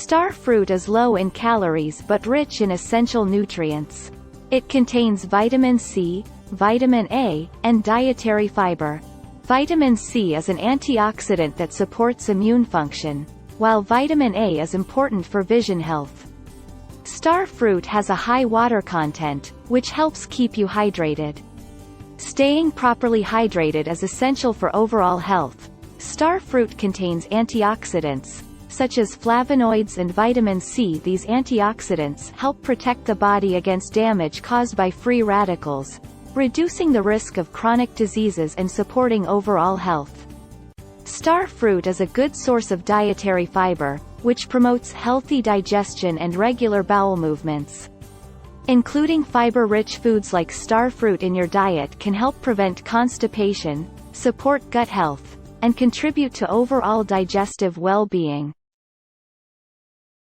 Star fruit is low in calories but rich in essential nutrients. It contains vitamin C, vitamin A, and dietary fiber. Vitamin C is an antioxidant that supports immune function, while vitamin A is important for vision health. Star fruit has a high water content, which helps keep you hydrated. Staying properly hydrated is essential for overall health. Star fruit contains antioxidants, such as flavonoids and vitamin C. These antioxidants help protect the body against damage caused by free radicals, reducing the risk of chronic diseases and supporting overall health. Star fruit is a good source of dietary fiber, which promotes healthy digestion and regular bowel movements. Including fiber-rich foods like star fruit in your diet can help prevent constipation, support gut health, and contribute to overall digestive well-being.